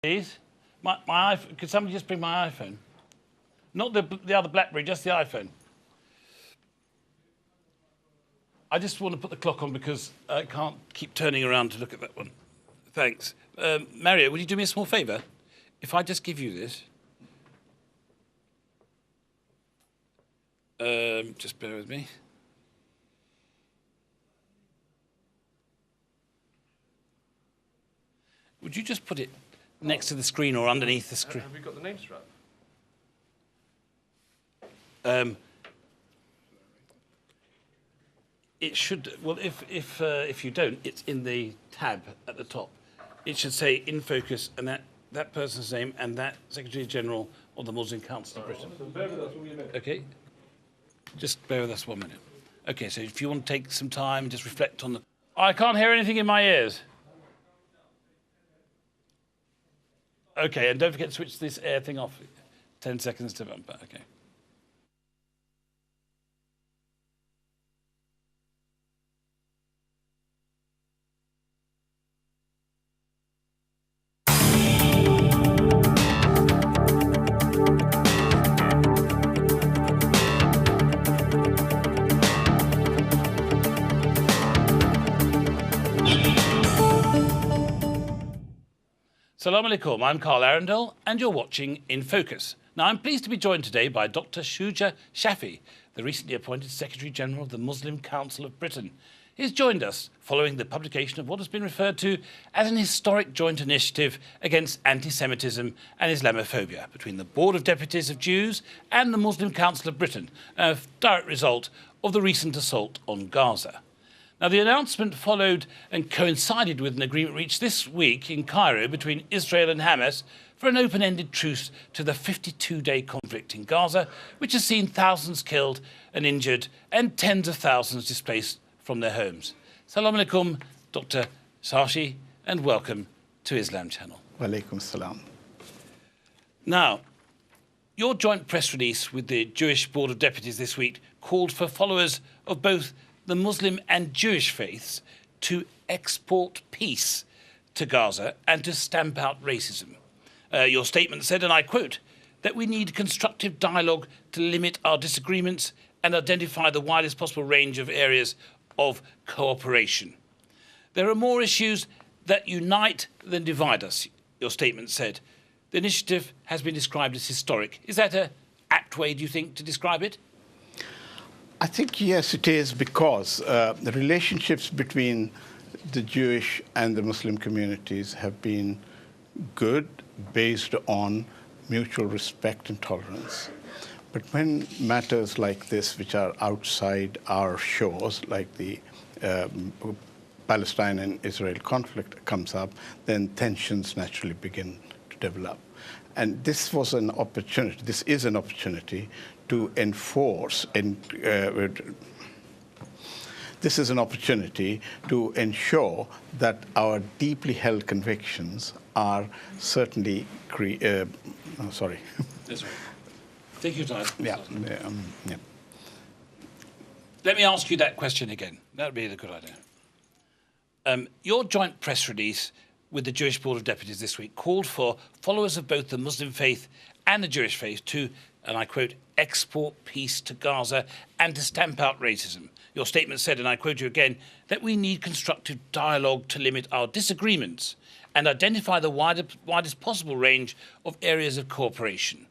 Please? My iPhone. Could somebody just bring my iPhone? Not the other BlackBerry, just the iPhone. I just want to put the clock on because I can't keep turning around to look at that one. Thanks. Mario, would you do me a small favour? If I just give you this. Just bear with me. Would you just put it next to the screen or underneath the screen? Have we got the name strap? It should. Well, if you don't, it's in the tab at the top. It should say in focus and that person's name and that Secretary General of the Muslim Council of Britain. So bear with us 1 minute. Okay. Just bear with us 1 minute. Okay. So if you want to take some time, just reflect on the. I can't hear anything in my ears. Okay, and don't forget to switch this air thing off. 10 seconds to bumper. Okay. Assalamu alaikum, I'm Carl Arundel and you're watching In Focus. Now I'm pleased to be joined today by Dr. Shuja Shafi, the recently appointed Secretary General of the Muslim Council of Britain. He's joined us following the publication of what has been referred to as an historic joint initiative against anti-Semitism and Islamophobia between the Board of Deputies of Jews and the Muslim Council of Britain, a direct result of the recent assault on Gaza. Now, the announcement followed and coincided with an agreement reached this week in Cairo between Israel and Hamas for an open-ended truce to the 52-day conflict in Gaza, which has seen thousands killed and injured and tens of thousands displaced from their homes. Assalamu alaikum, Dr. Shafi, and welcome to Islam Channel. Wa alaikum salam. Now, your joint press release with the Jewish Board of Deputies this week called for followers of both the Muslim and Jewish faiths to export peace to Gaza and to stamp out racism. Your statement said, and I quote, that we need constructive dialogue to limit our disagreements and identify the widest possible range of areas of cooperation. There are more issues that unite than divide us, your statement said. The initiative has been described as historic. Is that an apt way, do you think, to describe it? I think, yes, it is, because the relationships between the Jewish and the Muslim communities have been good, based on mutual respect and tolerance. But when matters like this, which are outside our shores, like the Palestine and Israel conflict comes up, then tensions naturally begin to develop. And this was an opportunity, this is an opportunity to enforce, and this is an opportunity to ensure that our deeply held convictions are certainly, sorry. That's right. Take your time. Yeah. Let me ask you that question again. That would be a good idea. Your joint press release with the Jewish Board of Deputies this week called for followers of both the Muslim faith and the Jewish faith to, and I quote, export peace to Gaza and to stamp out racism. Your statement said, and I quote you again, that we need constructive dialogue to limit our disagreements and identify the widest possible range of areas of cooperation.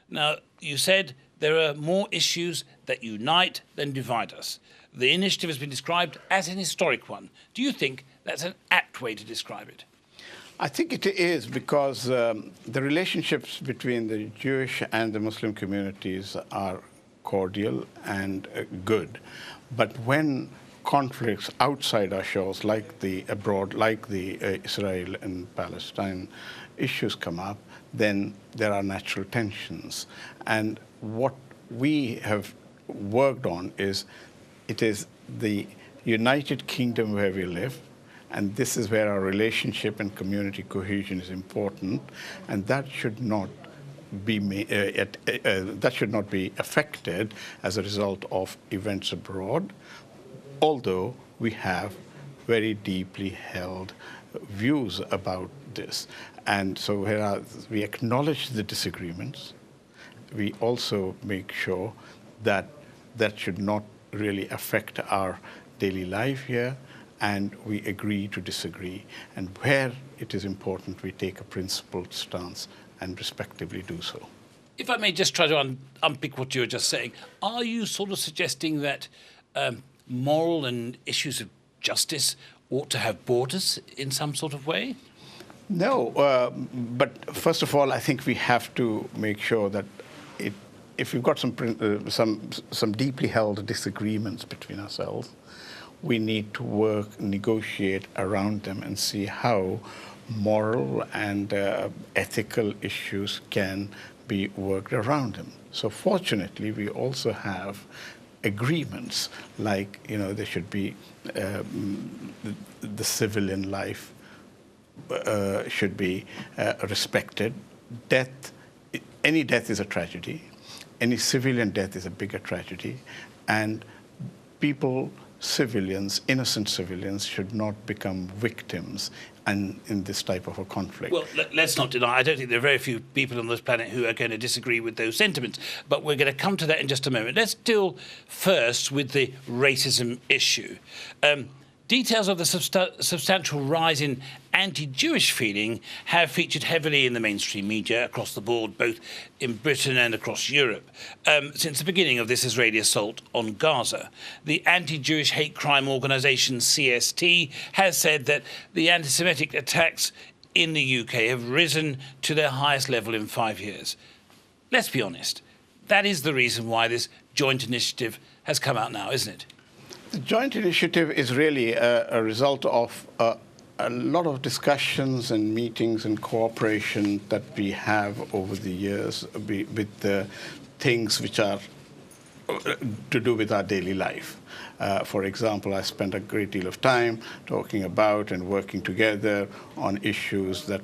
Now, you said there are more issues that unite than divide us. The initiative has been described as an historic one. Do you think that's an apt way to describe it? I think it is, because the relationships between the Jewish and the Muslim communities are cordial and good. But when conflicts outside our shores, like the abroad, like the Israel and Palestine issues come up, then there are natural tensions. And what we have worked on is, it is the United Kingdom where we live, and this is where our relationship and community cohesion is important, and that should not be affected as a result of events abroad, although we have very deeply held views about this. And so whereas we acknowledge the disagreements, we also make sure that that should not really affect our daily life here, and we agree to disagree. And where it is important, we take a principled stance and respectively do so. If I may just try to unpick what you were just saying, are you sort of suggesting that moral and issues of justice ought to have borders in some sort of way? No, but first of all, I think we have to make sure that if we've got some deeply held disagreements between ourselves, we need to work, negotiate around them and see how moral and ethical issues can be worked around them. So fortunately, we also have agreements like, there should be the civilian life should be respected. Any death is a tragedy. Any civilian death is a bigger tragedy. And civilians, innocent civilians, should not become victims in this type of a conflict. Well, let's not deny, I don't think there are very few people on this planet who are going to disagree with those sentiments, but we're going to come to that in just a moment. Let's deal first with the racism issue. Details of the substantial rise in anti-Jewish feeling have featured heavily in the mainstream media across the board, both in Britain and across Europe, since the beginning of this Israeli assault on Gaza. The anti-Jewish hate crime organisation CST has said that the anti-Semitic attacks in the UK have risen to their highest level in 5 years. Let's be honest, that is the reason why this joint initiative has come out now, isn't it? The joint initiative is really a result of a lot of discussions and meetings and cooperation that we have over the years with the things which are to do with our daily life. For example, I spent a great deal of time talking about and working together on issues that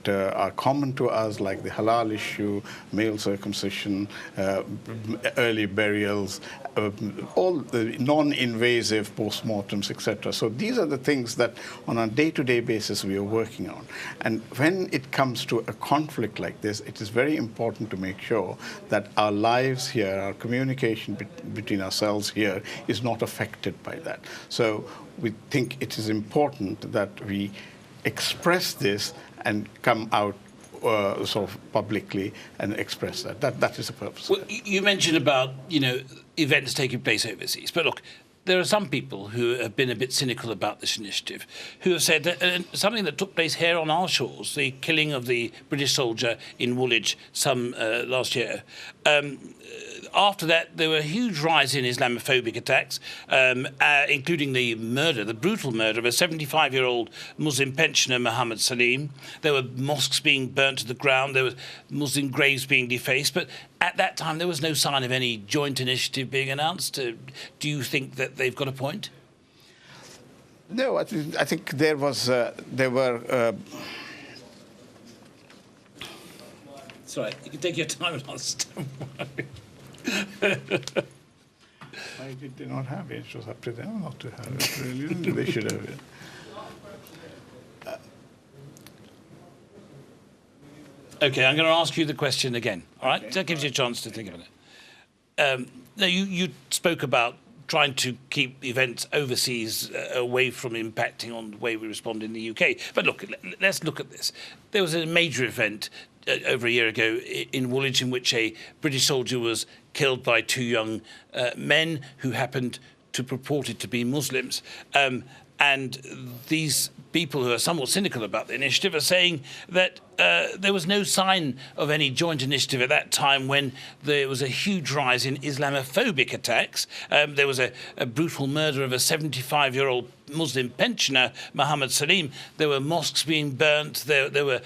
are common to us, like the halal issue, male circumcision, early burials, all the non-invasive postmortems, etc. So these are the things that on a day-to-day basis we are working on. And when it comes to a conflict like this, it is very important to make sure that our lives here, our communication between ourselves here is not affected by that. So we think it is important that we express this and come out sort of publicly and express that. That is the purpose. Well, you mentioned about, events taking place overseas, but look, there are some people who have been a bit cynical about this initiative, who have said that something that took place here on our shores, the killing of the British soldier in Woolwich last year, after that, there were a huge rise in Islamophobic attacks, including the brutal murder of a 75-year-old Muslim pensioner, Muhammad Salim. There were mosques being burnt to the ground. There were Muslim graves being defaced. But at that time, there was no sign of any joint initiative being announced. Do you think that they've got a point? No, I think there were. Sorry, you can take your time and answer. Why did they not have it? It was up to them not to have it, really. They should have it. OK, I'm going to ask you the question again, all right? Okay. That gives you a chance to think about it. Now, you spoke about trying to keep events overseas away from impacting on the way we respond in the UK. But look, let's look at this. There was a major event over a year ago in Woolwich in which a British soldier was killed by two young men who happened to purported to be Muslims. And these people who are somewhat cynical about the initiative are saying that there was no sign of any joint initiative at that time when there was a huge rise in Islamophobic attacks. There was a brutal murder of a 75-year-old Muslim pensioner, Muhammad Salim. There were mosques being burnt. There were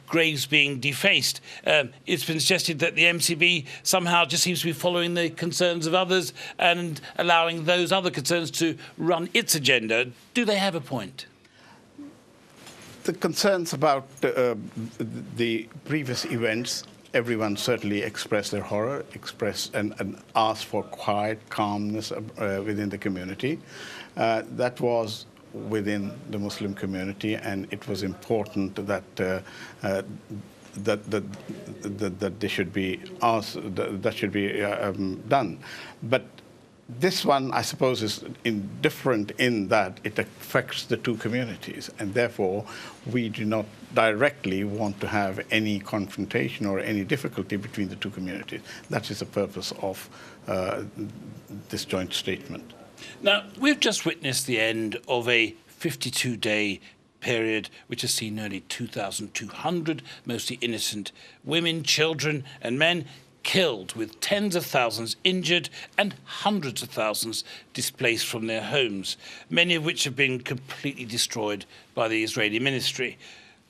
graves being defaced. It's been suggested that the MCB somehow just seems to be following the concerns of others and allowing those other concerns to run its agenda. Do they have a point? The concerns about the previous events, everyone certainly expressed their horror, expressed and asked for quiet, calmness within the community. That was within the Muslim community, and it was important that that they should be asked, that should be done. But this one, I suppose, is different in that it affects the two communities, and therefore we do not directly want to have any confrontation or any difficulty between the two communities. That is the purpose of this joint statement. Now, we've just witnessed the end of a 52-day period which has seen nearly 2,200 mostly innocent women, children and men killed, with tens of thousands injured and hundreds of thousands displaced from their homes, many of which have been completely destroyed by the Israeli ministry.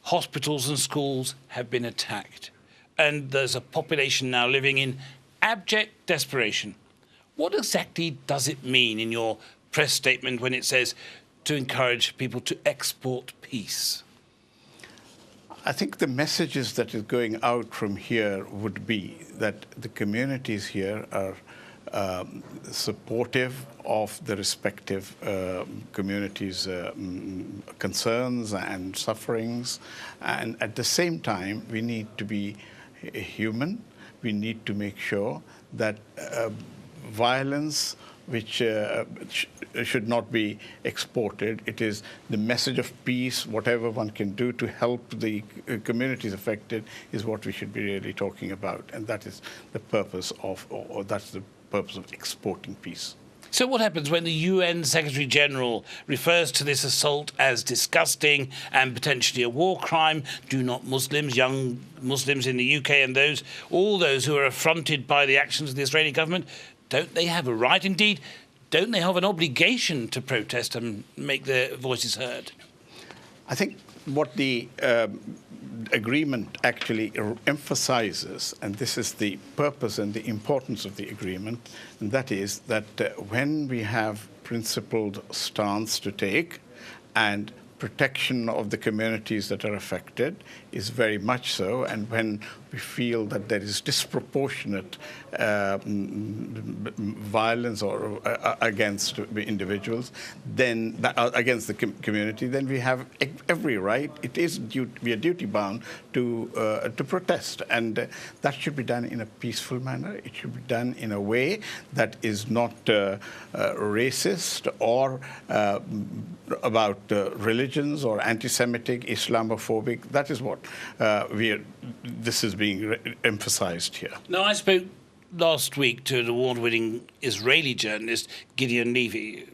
Hospitals and schools have been attacked, and there's a population now living in abject desperation. What exactly does it mean in your press statement when it says to encourage people to export peace? I think the messages that is going out from here would be that the communities here are supportive of the respective communities' concerns and sufferings. And at the same time, we need to be human. We need to make sure that violence which should not be exported. It is the message of peace, whatever one can do to help the communities affected is what we should be really talking about. And that is the purpose of, or that's the purpose of exporting peace. So what happens when the UN Secretary-General refers to this assault as disgusting and potentially a war crime? Do not Muslims, young Muslims in the UK and all those who are affronted by the actions of the Israeli government, don't they have a right? Indeed, don't they have an obligation to protest and make their voices heard? I think what the agreement actually emphasizes, and this is the purpose and the importance of the agreement, and that is that when we have principled stance to take, and protection of the communities that are affected is very much so, and when we feel that there is disproportionate violence or against individuals, then against the community, then we have every right. It is we are duty bound to protest, and that should be done in a peaceful manner. It should be done in a way that is not racist or about religions or anti-Semitic, Islamophobic. That is what this is being emphasized here. Now, I spoke last week to an award-winning Israeli journalist, Gideon Levy.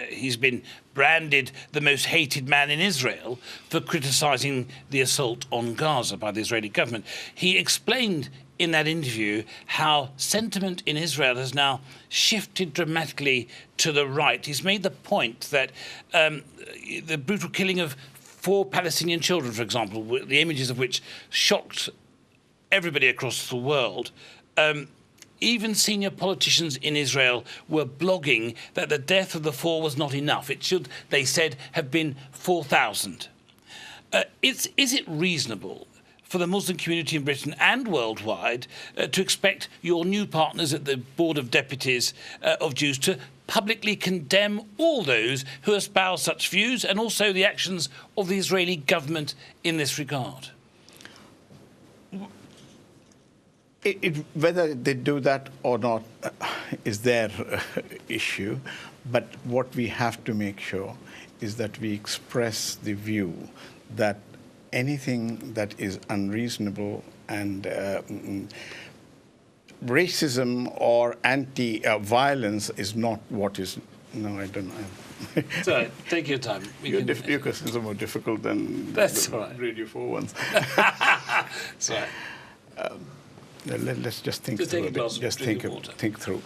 He's been branded the most hated man in Israel for criticizing the assault on Gaza by the Israeli government. He explained in that interview how sentiment in Israel has now shifted dramatically to the right. He's made the point that the brutal killing of 4 Palestinian children, for example, the images of which shocked everybody across the world, even senior politicians in Israel were blogging that the death of the 4 was not enough. It should, they said, have been 4,000. Is it reasonable for the Muslim community in Britain and worldwide to expect your new partners at the Board of Deputies of Jews to publicly condemn all those who espouse such views, and also the actions of the Israeli government in this regard? Whether they do that or not is their issue, but what we have to make sure is that we express the view that anything that is unreasonable and racism or anti-violence is not what is... No, I don't know. So, take your time. Your questions are more difficult than That's the all right. Radio 4 ones. Sorry. Let's just think Just through take a it. glass of Just drinking water. think through.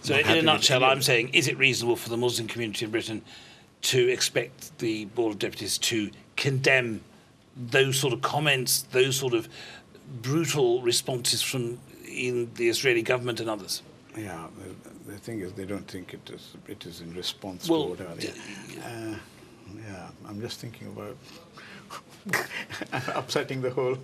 So, in a nutshell, I'm saying, is it reasonable for the Muslim community in Britain to expect the Board of Deputies to condemn those sort of comments, those sort of brutal responses from the Israeli government and others? Yeah, the thing is, they don't think it is in response Well, to whatever. Yeah, I'm just thinking about upsetting the whole.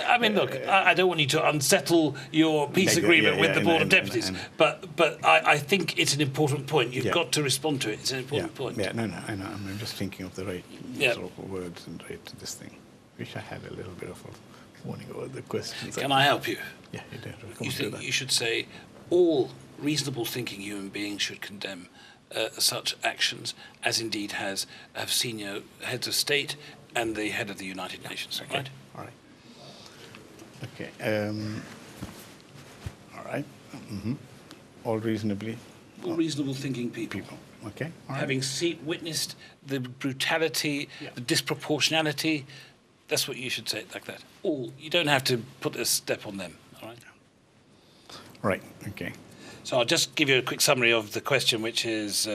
I mean, look, I don't want you to unsettle your peace agreement with the Board of Deputies, but I think it's an important point. You've got to respond to it. It's an important point. Yeah, no, I know. I'm just thinking of the right sort of words and right to this thing. Wish I had a little bit of a warning over the questions. Can I help you? Yeah, you did. You think you should say all reasonable thinking human beings should condemn such actions, as indeed have senior heads of state and the head of the United Nations, right? All right. Okay. All right. All reasonably. All reasonable thinking people. Okay. All right. Having witnessed the brutality, the disproportionality, that's what you should say like that. All. You don't have to put a step on them. All right. Right. Okay. So I'll just give you a quick summary of the question, which is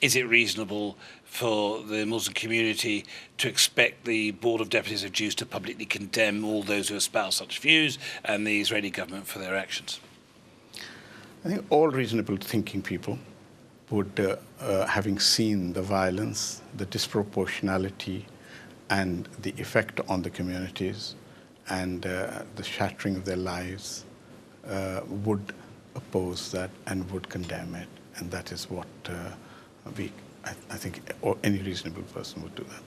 it reasonable for the Muslim community to expect the Board of Deputies of Jews to publicly condemn all those who espouse such views and the Israeli government for their actions? I think all reasonable thinking people would, having seen the violence, the disproportionality, and the effect on the communities, and the shattering of their lives, would oppose that and would condemn it, and that is what I think any reasonable person would do that.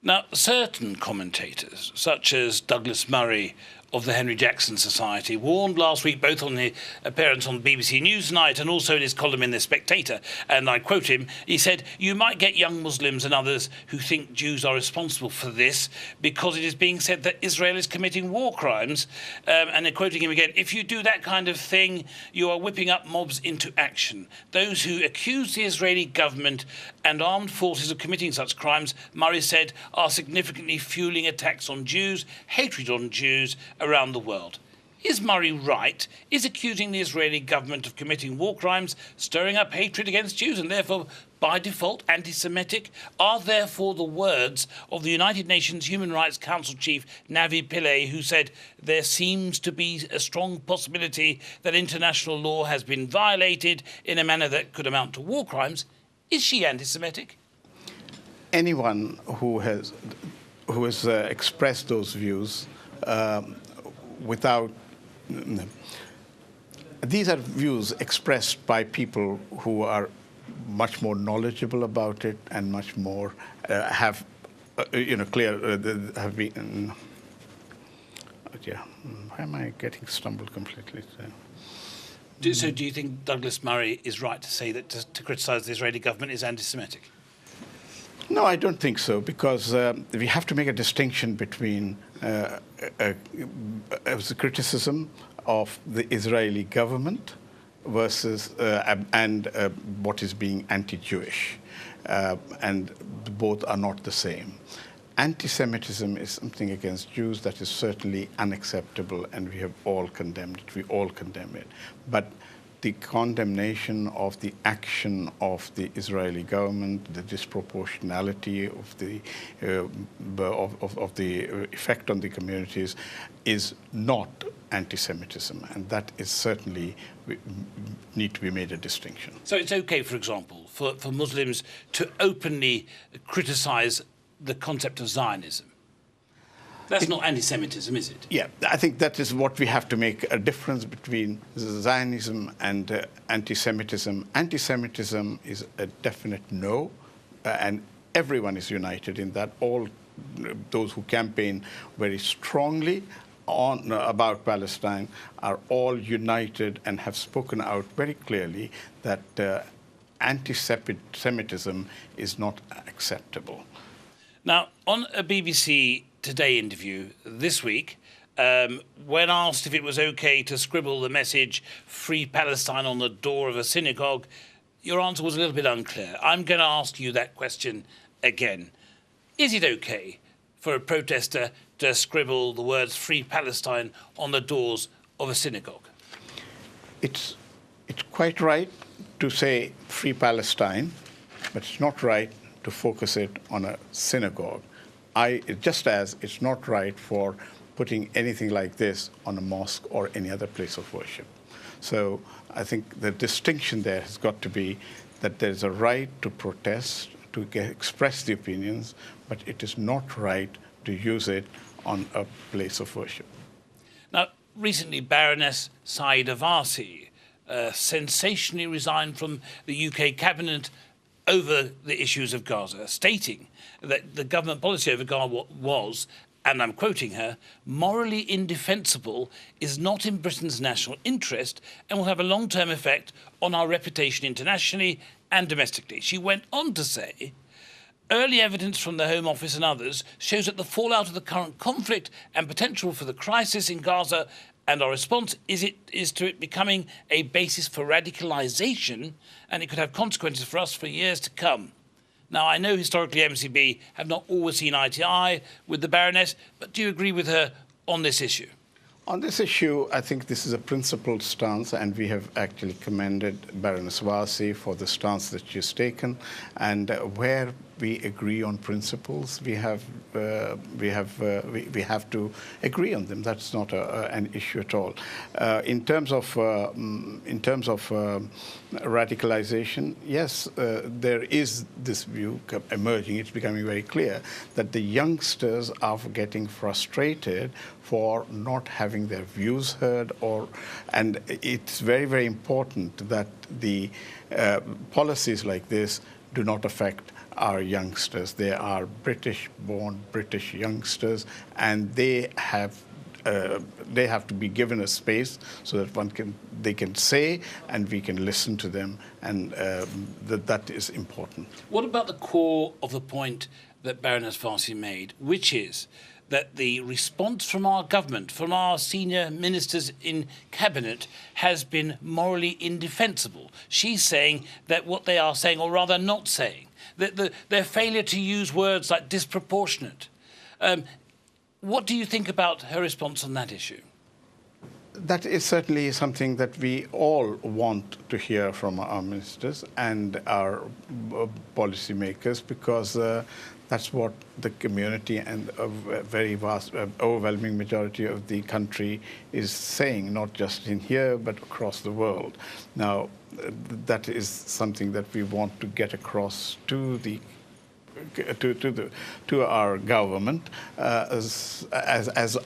Now, certain commentators, such as Douglas Murray of the Henry Jackson Society, warned last week both on his appearance on BBC Newsnight and also in his column in The Spectator, and I quote him, he said, "You might get young Muslims and others who think Jews are responsible for this because it is being said that Israel is committing war crimes," and they're quoting him again, "If you do that kind of thing, you are whipping up mobs into action. Those who accuse the Israeli government and armed forces of committing such crimes," Murray said, "are significantly fueling attacks on Jews, hatred on Jews around the world." Is Murray right? Is accusing the Israeli government of committing war crimes stirring up hatred against Jews and therefore, by default, anti-Semitic? Are therefore the words of the United Nations Human Rights Council Chief Navi Pillay, who said there seems to be a strong possibility that international law has been violated in a manner that could amount to war crimes, is she anti-Semitic? Anyone who has expressed those views without these are views expressed by people who are much more knowledgeable about it and much more have been. Why am I getting stumbled completely? So do you think Douglas Murray is right to say that to criticise the Israeli government is anti-Semitic? No, I don't think so, because we have to make a distinction between the criticism of the Israeli government versus and what is being anti-Jewish, and both are not the same. Anti-Semitism is something against Jews that is certainly unacceptable, and we have all condemned it. We all condemn it. But the condemnation of the action of the Israeli government, the disproportionality of the effect on the communities, is not anti-Semitism, and that is certainly need to be made a distinction. So it's okay, for example, for Muslims to openly criticise the concept of Zionism. That's not anti-Semitism, is it? Yeah, I think that is what we have to make a difference between Zionism and anti-Semitism. Anti-Semitism is a definite no, and everyone is united in that. All those who campaign very strongly about Palestine are all united and have spoken out very clearly that anti-Semitism is not acceptable. Now, on a BBC Today interview this week, when asked if it was okay to scribble the message "Free Palestine" on the door of a synagogue, your answer was a little bit unclear. I'm going to ask you that question again. Is it okay for a protester to scribble the words "Free Palestine" on the doors of a synagogue? It's quite right to say "Free Palestine," but it's not right to focus it on a synagogue. Just as it's not right for putting anything like this on a mosque or any other place of worship. So I think the distinction there has got to be that there's a right to protest, to express the opinions, but it is not right to use it on a place of worship. Now, recently, Baroness Saeeda Warsi sensationally resigned from the UK cabinet over the issues of Gaza, stating that the government policy over Gaza was, and I'm quoting her, morally indefensible, is not in Britain's national interest and will have a long-term effect on our reputation internationally and domestically. She went on to say, early evidence from the Home Office and others shows that the fallout of the current conflict and potential for the crisis in Gaza and our response is to it becoming a basis for radicalisation, and it could have consequences for us for years to come. Now, I know historically MCB have not always seen eye to eye with the Baroness, but do you agree with her on this issue? On this issue, I think this is a principled stance, and we have actually commended Baroness Warsi for the stance that she's taken. And where we agree on principles, we have to agree on them. That's not an issue at all. In terms of radicalization, yes, there is this view emerging. It's becoming very clear that the youngsters are getting frustrated for not having their views heard, and it's very, very important that the policies like this do not affect our youngsters. They are British-born, British youngsters, and they have to be given a space so that they can say and we can listen to them, and that is important. What about the core of the point that Baroness Warsi made, which is that the response from our government, from our senior ministers in cabinet, has been morally indefensible? She's saying that what they are saying, or rather not saying, that their failure to use words like disproportionate. What do you think about her response on that issue? That is certainly something that we all want to hear from our ministers and our policymakers, because that's what the community and a very vast, overwhelming majority of the country is saying, not just in here, but across the world. Now, that is something that we want to get across to our government as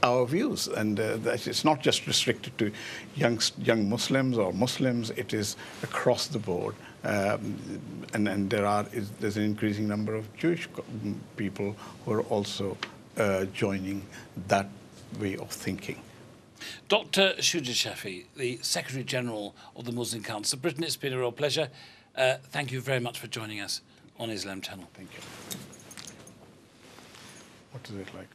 our views, and that it's not just restricted to young Muslims or Muslims. It is across the board, and there's an increasing number of Jewish people who are also joining that way of thinking. Dr. Shuja Shafii, the Secretary General of the Muslim Council of Britain, it's been a real pleasure. Thank you very much for joining us on Islam Channel. Thank you. What is it like?